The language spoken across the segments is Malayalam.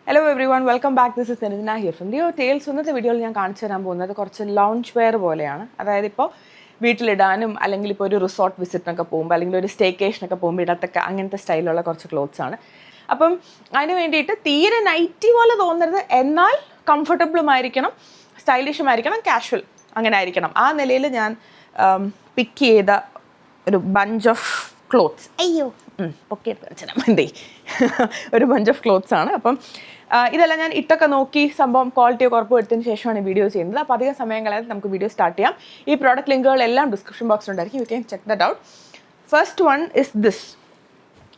Hello everyone, welcome back. This is Nirina here from Leo Tales. ഇന്നത്തെ വീഡിയോയിൽ ഞാൻ കാണിച്ചു തരാൻ പോകുന്നത് കുറച്ച് ലോഞ്ച് വെയർ പോലെയാണ്. അതായത് ഇപ്പോൾ വീട്ടിലിടാനും അല്ലെങ്കിൽ ഇപ്പോൾ ഒരു റിസോർട്ട് വിസിറ്റിനൊക്കെ പോകുമ്പോൾ അല്ലെങ്കിൽ ഒരു സ്റ്റേക്കേഷനൊക്കെ പോകുമ്പോൾ ഇടത്തൊക്കെ അങ്ങനത്തെ സ്റ്റൈലുള്ള കുറച്ച് ക്ലോത്ത്സ് ആണ്. അപ്പം അതിന് വേണ്ടിയിട്ട് തീരെ നൈറ്റി പോലെ തോന്നരുത്, എന്നാൽ കംഫർട്ടബിളുമായിരിക്കണം, സ്റ്റൈലിഷുമായിരിക്കണം, കാഷ്വൽ അങ്ങനെ ആയിരിക്കണം. ആ നിലയിൽ ഞാൻ പിക്ക് ചെയ്ത ഒരു ബഞ്ച് ഓഫ് ക്ലോത്ത്സ് പൊക്കിയെടുത്ത് വെച്ചാൽ മതി ഒരു ബഞ്ച് ഓഫ് ക്ലോത്ത്സ് ആണ്. അപ്പം ഇതെല്ലാം ഞാൻ ഇട്ടൊക്കെ നോക്കി സംഭവം ക്വാളിറ്റിയൊക്കെ ഉറപ്പ് വരുത്തിയതിന് ശേഷമാണ് ഈ വീഡിയോ ചെയ്യുന്നത്. അപ്പോൾ അധികം സമയം കളയാതെ നമുക്ക് വീഡിയോ സ്റ്റാർട്ട് ചെയ്യാം. ഈ പ്രോഡക്റ്റ് ലിങ്കുകളെല്ലാം ഡിസ്ക്രിപ്ഷൻ ബോക്സിലുണ്ടായിരിക്കും. You can check that out. First one is this.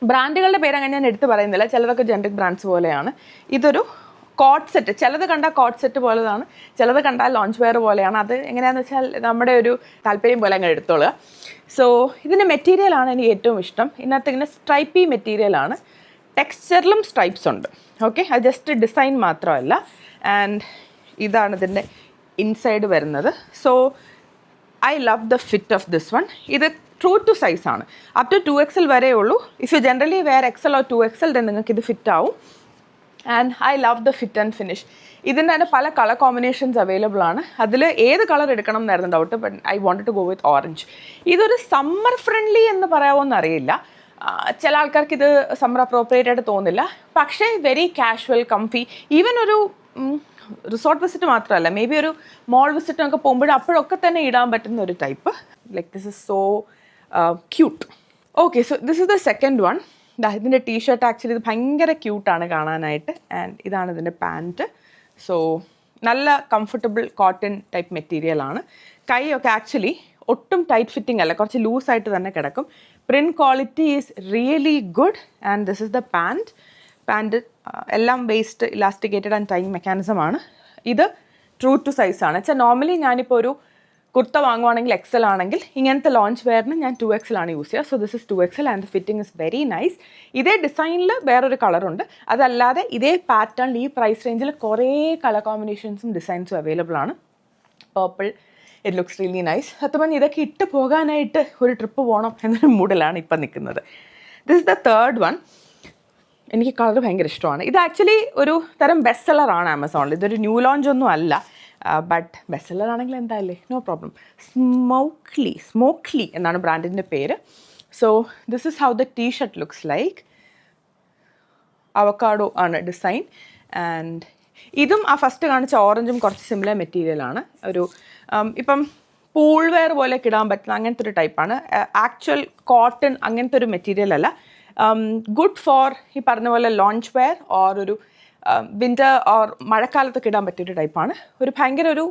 ബ്രാൻഡുകളുടെ പേര് അങ്ങനെ ഞാൻ എടുത്ത് പറയുന്നില്ല, ചിലതൊക്കെ ജനറിക് ബ്രാൻഡ്സ് പോലെയാണ്. ഇതൊരു കോട്ട് സെറ്റ്. ചിലത് കണ്ടാൽ കോട്ട് സെറ്റ് പോലെയാണ്, ചിലത് കണ്ടാൽ ലോഞ്ച് വെയർ പോലെയാണ്. അത് എങ്ങനെയാണെന്ന് വെച്ചാൽ നമ്മുടെ ഒരു താല്പര്യം പോലെ അങ്ങനെ എടുത്തോളുക. സോ ഇതിൻ്റെ മെറ്റീരിയലാണ് എനിക്ക് ഏറ്റവും ഇഷ്ടം. ഇതിനകത്ത് ഇങ്ങനെ സ്ട്രൈപ്പി മെറ്റീരിയലാണ്, ടെക്സ്ചറിലും സ്ട്രൈപ്സ് ഉണ്ട്. ഓക്കെ, അത് ജസ്റ്റ് ഡിസൈൻ മാത്രമല്ല. ആൻഡ് ഇതാണ് ഇതിൻ്റെ ഇൻസൈഡ് വരുന്നത്. So I love the fit of this one. ഇത് ട്രൂ ടു സൈസാണ്. അപ് ടു 2XL വരെ ഉള്ളൂ. If you generally wear XL or 2XL then നിങ്ങൾക്ക് ഇത് ഫിറ്റ് ആവും. And I love the fit and finish. ഇതിൻ്റെ തന്നെ പല കളർ കോമ്പിനേഷൻസ് അവൈലബിൾ ആണ്. അതിൽ ഏത് കളർ എടുക്കണം എന്നായിരുന്നു doubt, but I wanted to go with orange. ഇതൊരു സമ്മർ ഫ്രണ്ട്ലി എന്ന് പറയാമോന്ന് അറിയില്ല. ചില ആൾക്കാർക്ക് ഇത് സമ്മർ അപ്രോപ്രിയേറ്റ് ആയിട്ട് തോന്നില്ല, പക്ഷേ വെരി കാഷ്വൽ, കംഫി. ഈവൻ ഒരു റിസോർട്ട് വിസിറ്റ് മാത്രമല്ല, മേ ബി ഒരു മോൾ വിസിറ്റിനൊക്കെ പോകുമ്പോഴും അപ്പോഴൊക്കെ തന്നെ ഇടാൻ പറ്റുന്ന ഒരു type. Like this is so cute. Okay, so this is the second one. ഇതിൻ്റെ ടീഷർട്ട് ആക്ച്വലി ഇത് ഭയങ്കര ക്യൂട്ടാണ് കാണാനായിട്ട്. ആൻഡ് ഇതാണ് ഇതിൻ്റെ പാൻറ്റ്. സോ നല്ല കംഫർട്ടബിൾ കോട്ടൺ ടൈപ്പ് മെറ്റീരിയലാണ്. കൈയൊക്കെ ആക്ച്വലി ഒട്ടും ടൈറ്റ് ഫിറ്റിംഗ് അല്ല, കുറച്ച് ലൂസായിട്ട് തന്നെ കിടക്കും. Print quality is really good. And this is the pant എല്ലാം വേസ്റ്റ് ഇലാസ്റ്റിക്കേറ്റഡ് ആൻഡ് ടൈങ് മെക്കാനിസമാണ്. ഇത് ട്രൂ ടു സൈസാണ്. വെച്ചാൽ നോർമലി ഞാനിപ്പോൾ ഒരു കുർത്ത വാങ്ങുവാണെങ്കിൽ XL ആണെങ്കിൽ ഇങ്ങനത്തെ ലോഞ്ച് വെയറിന് ഞാൻ 2XL ആണ് യൂസ് ചെയ്യുക. So this is 2XL and the fitting is very nice. ഇതേ ഡിസൈനിൽ വേറൊരു കളറുണ്ട്. അതല്ലാതെ ഇതേ പാറ്റേണിൽ ഈ പ്രൈസ് റേഞ്ചിൽ കുറേ കളർ കോമ്പിനേഷൻസും ഡിസൈൻസും അവൈലബിൾ ആണ്. Purple, it looks really nice. സത്യം ഇതൊക്കെ ഇട്ട് പോകാനായിട്ട് ഒരു ട്രിപ്പ് പോകണം എന്നൊരു മൂഡിലാണ് ഇപ്പം നിൽക്കുന്നത്. This is the third one. എനിക്ക് കളർ ഭയങ്കര ഇഷ്ടമാണ്. ഇത് ആക്ച്വലി ഒരു തരം ബെസ്റ്റ് സെല്ലറാണ് ആമസോണിൽ. ഇതൊരു ന്യൂ ലോഞ്ച് ഒന്നും അല്ല, ബട്ട് ബെസ്റ്റ് സെല്ലർ ആണെങ്കിൽ എന്തായാലേ, നോ പ്രോബ്ലം. സ്മോക്ലി എന്നാണ് ബ്രാൻഡിൻ്റെ പേര്. So this is how the t shirt looks like. Avocado ആണ് ഡിസൈൻ. ആൻഡ് ഇതും ആ ഫസ്റ്റ് കാണിച്ച ഓറഞ്ചും കുറച്ച് സിമിലർ മെറ്റീരിയലാണ്. ഒരു ഇപ്പം പൂൾ വെയർ പോലെയൊക്കെ ഇടാൻ പറ്റുന്ന അങ്ങനത്തെ ഒരു ടൈപ്പാണ്. ആക്ച്വൽ കോട്ടൺ അങ്ങനത്തെ ഒരു മെറ്റീരിയൽ അല്ല. ഗുഡ് ഫോർ ഈ പറഞ്ഞ പോലെ ലോഞ്ച് വെയർ ഓർ ഒരു വിൻ്റർ ഓർ മഴക്കാലത്തൊക്കെ ഇടാൻ പറ്റിയൊരു ടൈപ്പാണ്. ഒരു ഭയങ്കര ഒരു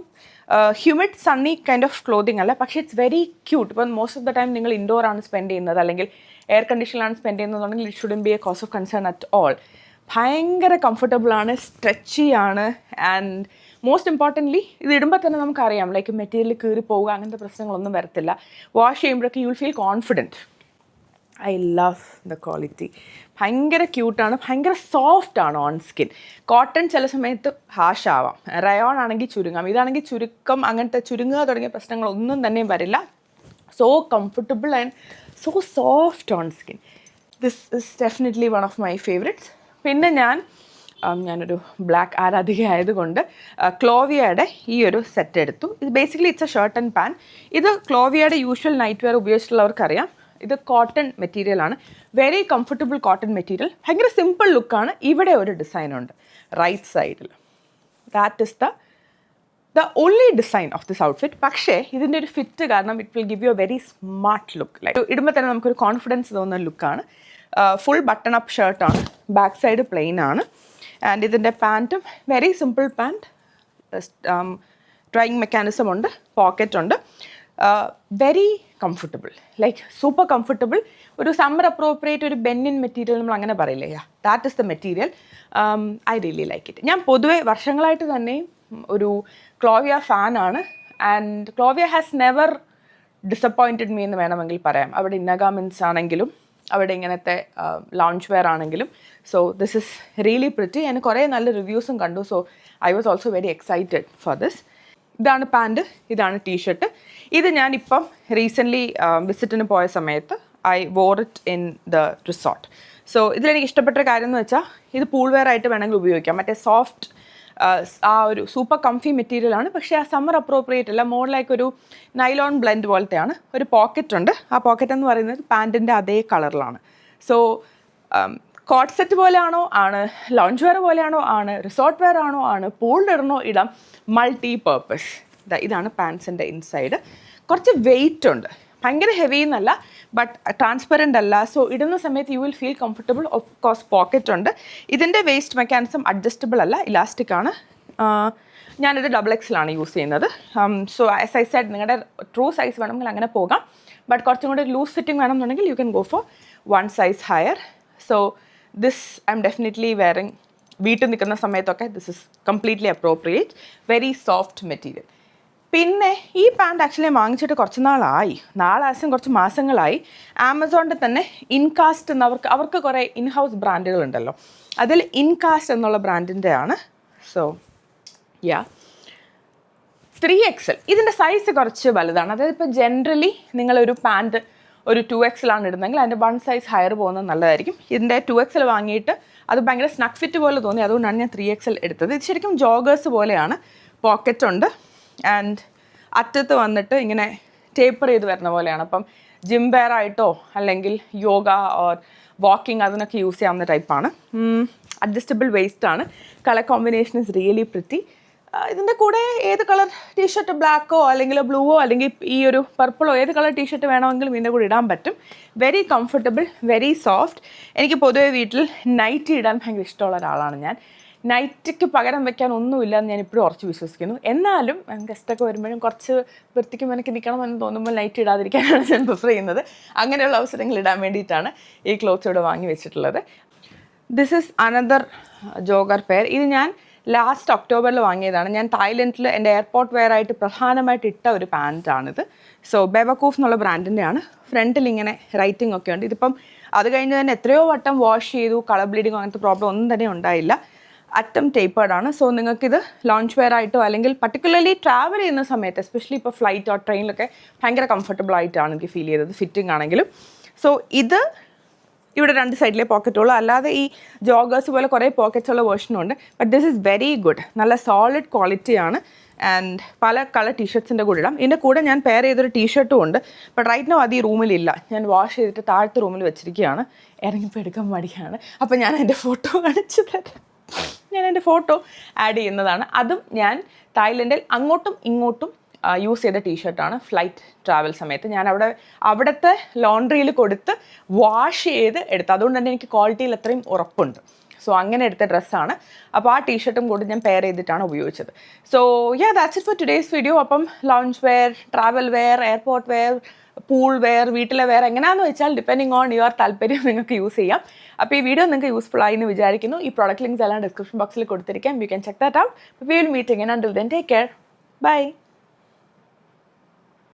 humid sunny kind of clothing അല്ല, പക്ഷേ ഇറ്റ്സ് വെരി ക്യൂട്ട്. ഇപ്പം മോസ്റ്റ് ഓഫ് ദ ടൈം നിങ്ങൾ ഇൻഡോർ ആണ് സ്പെൻഡ് ചെയ്യുന്നത് അല്ലെങ്കിൽ എയർ കണ്ടീഷനിലാണ് സ്പെൻഡ് ചെയ്യുന്നതെന്നുണ്ടെങ്കിൽ it shouldn't be a cause of concern at all. ഭയങ്കര കംഫർട്ടബിളാണ്, സ്ട്രെച്ചി ആണ്. ആൻഡ് മോസ്റ്റ് ഇമ്പോർട്ടൻ്റ്ലി ഇത് ഇടുമ്പോൾ തന്നെ നമുക്കറിയാം ലൈക്ക് മെറ്റീരിയൽ കീറി പോവുക അങ്ങനത്തെ പ്രശ്നങ്ങളൊന്നും വരത്തില്ല. വാഷ് ചെയ്യുമ്പോഴൊക്കെ you will feel confident. I love the quality. ഭയങ്കര ക്യൂട്ടാണ്, ഭയങ്കര സോഫ്റ്റ് ആണ് ഓൺ സ്കിൻ. കോട്ടൺ ചില സമയത്ത് ഹാഷ് ആവാം, റയോൺ ആണെങ്കിൽ ചുരുങ്ങാം. ഇതാണെങ്കിൽ ചുരുക്കം, അങ്ങനത്തെ ചുരുങ്ങുക തുടങ്ങിയ പ്രശ്നങ്ങളൊന്നും തന്നെയും വരില്ല. So comfortable and so soft on skin. This is definitely one of my favourites. പിന്നെ ഞാനൊരു ബ്ലാക്ക് ആരാധിക ആയതുകൊണ്ട് ക്ലോവിയയുടെ ഈ ഒരു സെറ്റ് എടുത്തു. ഇത് basically it's a shirt and pant. ഇത് ക്ലോവിയയുടെ യൂഷ്വൽ നൈറ്റ് വെയർ ഉപയോഗിച്ചിട്ടുള്ളവർക്കറിയാം. ഇത് കോട്ടൺ മെറ്റീരിയലാണ്, വെരി കംഫർട്ടബിൾ കോട്ടൺ മെറ്റീരിയൽ. ഭയങ്കര സിമ്പിൾ ലുക്കാണ്. ഇവിടെ ഒരു ഡിസൈനുണ്ട് റൈറ്റ് സൈഡിൽ. That is the only design of this outfit. പക്ഷേ ഇതിൻ്റെ ഒരു ഫിറ്റ് കാരണം it will give you a very smart look. Like ഇടുമ്പോൾ തന്നെ നമുക്കൊരു കോൺഫിഡൻസ് തോന്നുന്ന ലുക്കാണ്. ഫുൾ ബട്ടൺ അപ്പ് ഷർട്ടാണ്, ബാക്ക് സൈഡ് പ്ലെയിൻ ആണ്. ആൻഡ് ഇതിൻ്റെ പാൻറ്റും very simple pant, drying mechanism ഉണ്ട്, പോക്കറ്റ് ഉണ്ട്. Very comfortable, like super comfortable. ഒരു സമ്മർ അപ്രോപ്രിയേറ്റ് ഒരു ബെന്നിൻ മെറ്റീരിയൽ നമ്മൾ അങ്ങനെ പറയില്ലേ, that is the material. I really like it. ഞാൻ പൊതുവെ വർഷങ്ങളായിട്ട് തന്നെ ഒരു ക്ലോവിയ ഫാനാണ്. And Clovia has never disappointed me എന്ന് വേണമെങ്കിൽ പറയാം. അവിടെ ഇന്നഗാമിൻസ് ആണെങ്കിലും അവിടെ ഇങ്ങനത്തെ ലോഞ്ച് വെയർ ആണെങ്കിലും. So this is really pretty. ഞാൻ കുറേ നല്ല റിവ്യൂസും കണ്ടു. So I was also very excited four this. ഇതാണ് പാൻറ്റ്, ഇതാണ് ടീഷർട്ട്. ഇത് ഞാനിപ്പം റീസെൻ്റ്ലി വിസിറ്റിന് പോയ സമയത്ത് I wore it in the resort. So ഇതിലെനിക്ക് ഇഷ്ടപ്പെട്ടൊരു കാര്യം എന്ന് വെച്ചാൽ ഇത് പൂൾ വെയർ ആയിട്ട് വേണമെങ്കിൽ ഉപയോഗിക്കാം. മറ്റേ സോഫ്റ്റ് ആ ഒരു സൂപ്പർ കംഫി മെറ്റീരിയലാണ്, പക്ഷേ ആ സമ്മർ അപ്രോപ്രിയേറ്റ് അല്ല, മോർ ലൈക്ക് ഒരു നൈലോൺ ബ്ലെൻഡ് പോലത്തെയാണ്. ഒരു പോക്കറ്റ് ഉണ്ട്, ആ പോക്കറ്റ് എന്ന് പറയുന്നത് പാൻറ്റിൻ്റെ അതേ കളറിലാണ്. സോ കോട്ട് സെറ്റ് പോലെയാണോ ആണ്, ലോഞ്ച് വെയർ പോലെയാണോ ആണ്, റിസോർട്ട് വെയർ ആണോ ആണ്, പൂളിലിടണോ ഇടാം, മൾട്ടി പേർപ്പസ്. ഇതാണ് പാൻസിൻ്റെ ഇൻസൈഡ്. കുറച്ച് വെയിറ്റ് ഉണ്ട്, ഭയങ്കര ഹെവി എന്നല്ല, ബട്ട് ട്രാൻസ്പെറൻ്റ് അല്ല. സോ ഇടുന്ന സമയത്ത് U will feel comfortable. Of course pocket ഉണ്ട്. ഇതിൻ്റെ വേസ്റ്റ് മെക്കാനിസം അഡ്ജസ്റ്റബിൾ അല്ല, ഇലാസ്റ്റിക് ആണ്. ഞാനിത് XXL യൂസ് ചെയ്യുന്നത്. സോ ആസ് ഐ സെഡ്, നിങ്ങളുടെ ട്രൂ സൈസ് വേണമെങ്കിൽ അങ്ങനെ പോകാം, ബട്ട് കുറച്ചും കൂടി ലൂസ് ഫിറ്റിംഗ് വേണമെന്നുണ്ടെങ്കിൽ you can go for 1 size higher. So this I M definitely wearing. വീട്ടിൽ നിൽക്കുന്ന സമയത്തൊക്കെ this is completely appropriate, very soft material. പിന്നെ ഈ പാൻറ് ആക്ച്വലി വാങ്ങിച്ചിട്ട് കുറച്ച് കുറച്ച് മാസങ്ങളായി. ആമസോണിൻ്റെ തന്നെ ഇൻകാസ്റ്റ് എന്ന് അവർക്ക് കുറേ ഇൻഹൗസ് ബ്രാൻഡുകളുണ്ടല്ലോ, അതിൽ ഇൻകാസ്റ്റ് എന്നുള്ള ബ്രാൻഡിൻ്റെ ആണ്. So 3XL. ഇതിൻ്റെ സൈസ് കുറച്ച് വലുതാണ്. അതായത് ഇപ്പോൾ ജനറലി നിങ്ങളൊരു പാൻറ് ഒരു 2XL ഇടുന്നതെങ്കിൽ അതിൻ്റെ 1 size ഹയർ പോകുന്നത് നല്ലതായിരിക്കും. ഇതിൻ്റെ 2XL വാങ്ങിയിട്ട് അത് ഭയങ്കര സ്നക്ക് ഫിറ്റ് പോലെ തോന്നി, അതുകൊണ്ടാണ് ഞാൻ 3XL എടുത്തത്. ഇത് ശരിക്കും ജോഗേഴ്സ് പോലെയാണ്, പോക്കറ്റ് ഉണ്ട്, ആൻഡ് അറ്റത്ത് വന്നിട്ട് ഇങ്ങനെ ടേപ്പർ ചെയ്ത് വരുന്ന പോലെയാണ്. അപ്പം ജിം വെയർ ആയിട്ടോ അല്ലെങ്കിൽ യോഗ ഓർ വാക്കിംഗ് അതിനൊക്കെ യൂസ് ചെയ്യാവുന്ന ടൈപ്പാണ്. അഡ്ജസ്റ്റബിൾ വേസ്റ്റ് ആണ്. Colour combination is really pretty. ഇതിൻ്റെ കൂടെ ഏത് കളർ ടീഷർട്ട്, ബ്ലാക്കോ അല്ലെങ്കിൽ ബ്ലൂവോ അല്ലെങ്കിൽ ഈ ഒരു പർപ്പിളോ ഏത് കളർ ടീഷർട്ട് വേണമെങ്കിലും ഇതിൻ്റെ കൂടെ ഇടാൻ പറ്റും. Very comfortable, very soft. എനിക്ക് പൊതുവേ വീട്ടിൽ നൈറ്റി ഇടാൻ ഭയങ്കര ഇഷ്ടമുള്ള ഒരാളാണ് ഞാൻ. നൈറ്റിക്ക് പകരം വെക്കാൻ ഒന്നുമില്ല എന്ന് ഞാൻ ഇപ്പോഴും ഉറച്ച് വിശ്വസിക്കുന്നു. എന്നാലും ഗസ്റ്റൊക്കെ വരുമ്പോഴും കുറച്ച് വൃത്തിക്കും എനിക്ക് നിൽക്കണമെന്ന് തോന്നുമ്പോൾ നൈറ്റ് ഇടാതിരിക്കാനാണ് ഞാൻ പ്രിഫർ ചെയ്യുന്നത്. അങ്ങനെയുള്ള അവസരങ്ങൾ ഇടാൻ വേണ്ടിയിട്ടാണ് ഈ ക്ലോത്ത്സ് ഇവിടെ വാങ്ങി വെച്ചിട്ടുള്ളത്. This is another jogger pair. ഇത് ഞാൻ ലാസ്റ്റ് ഒക്ടോബറിൽ വാങ്ങിയതാണ്. ഞാൻ തായ്ലൻഡിൽ എൻ്റെ എയർപോർട്ട് വെയർ ആയിട്ട് പ്രധാനമായിട്ട് ഇട്ട ഒരു പാൻറ്റാണിത്. സോ ബെവക്കൂഫ് എന്നുള്ള ബ്രാൻഡിൻ്റെയാണ്. ഫ്രണ്ടിൽ ഇങ്ങനെ റൈറ്റിംഗ് ഒക്കെ ഉണ്ട്. ഇതിപ്പം അത് കഴിഞ്ഞ് തന്നെ എത്രയോ വട്ടം വാഷ് ചെയ്തു, കളർ ബ്ലീഡിങ്ങോ അങ്ങനത്തെ പ്രോബ്ലം ഒന്നും തന്നെ ഉണ്ടായില്ല. അറ്റം ടേപ്പേർഡാണ്. സോ നിങ്ങൾക്കിത് ലോഞ്ച് വെയർ ആയിട്ടോ അല്ലെങ്കിൽ പർട്ടിക്കുലർലി ട്രാവൽ ചെയ്യുന്ന സമയത്ത്, എസ്പെഷ്യലി ഇപ്പോൾ ഫ്ലൈറ്റ് ഓർ ട്രെയിനിലൊക്കെ ഭയങ്കര കംഫർട്ടബിൾ ആയിട്ടാണ് എനിക്ക് ഫീൽ ചെയ്തത്, ഫിറ്റിംഗ് ആണെങ്കിലും. സോ ഇത് ഇവിടെ 2 സൈഡിലെ പോക്കറ്റുള്ളൂ. അല്ലാതെ ഈ ജോഗേഴ്സ് പോലെ കുറേ പോക്കറ്റ്സ് ഉള്ള വേർഷനും ഉണ്ട്. But this is very good. നല്ല സോളിഡ് ക്വാളിറ്റിയാണ്. ആൻഡ് പല കളർ ടീഷർട്ട്സിൻ്റെ കൂടെ ഇടാം. ഇതിൻ്റെ കൂടെ ഞാൻ പെയർ ചെയ്തൊരു ടീഷർട്ടും ഉണ്ട്. ബട്ട് റൈറ്റ് നോ അത് ഈ റൂമിലില്ല. ഞാൻ വാഷ് ചെയ്തിട്ട് താഴത്തെ റൂമിൽ വെച്ചിരിക്കുകയാണ്. ഇറങ്ങിപ്പോൾ എടുക്കാൻ മടിയാണ്. അപ്പോൾ ഞാൻ എൻ്റെ ഫോട്ടോ കാണിച്ചു തരാം. ഞാൻ എൻ്റെ ഫോട്ടോ ആഡ് ചെയ്യുന്നതാണ്. അതും ഞാൻ തായ്ലൻഡിൽ അങ്ങോട്ടും ഇങ്ങോട്ടും യൂസ് ചെയ്ത ടീഷർട്ടാണ്. ഫ്ലൈറ്റ് ട്രാവൽ സമയത്ത് ഞാൻ അവിടുത്തെ ലോണ്ട്രിയിൽ കൊടുത്ത് വാഷ് ചെയ്ത് എടുത്ത്, അതുകൊണ്ട് തന്നെ എനിക്ക് ക്വാളിറ്റിയിൽ അത്രയും ഉറപ്പുണ്ട്. സോ അങ്ങനെ എടുത്ത ഡ്രസ്സാണ്. അപ്പോൾ ആ ടീഷർട്ടും കൂടി ഞാൻ പെയർ ചെയ്തിട്ടാണ് ഉപയോഗിച്ചത്. So that's it for today's video. അപ്പം lounge wear, travel wear, airport wear, pool wear, വീട്ടിലെ വെയർ എങ്ങനെയാണെന്ന് വെച്ചാൽ ഡിപ്പെൻഡിങ് ഓൺ യുവർ താല്പര്യം നിങ്ങൾക്ക് യൂസ് ചെയ്യാം. അപ്പോൾ ഈ വീഡിയോ നിങ്ങൾക്ക് യൂസ്ഫുൾ ആയി എന്ന് വിചാരിക്കുന്നു. ഈ പ്രോഡക്റ്റ് ലിങ്ക്സ് എല്ലാം ഡിസ്ക്രിപ്ഷൻ ബോക്സിൽ കൊടുത്തിരിക്കാം. You can check that out. We will meet again. Until then take care. By.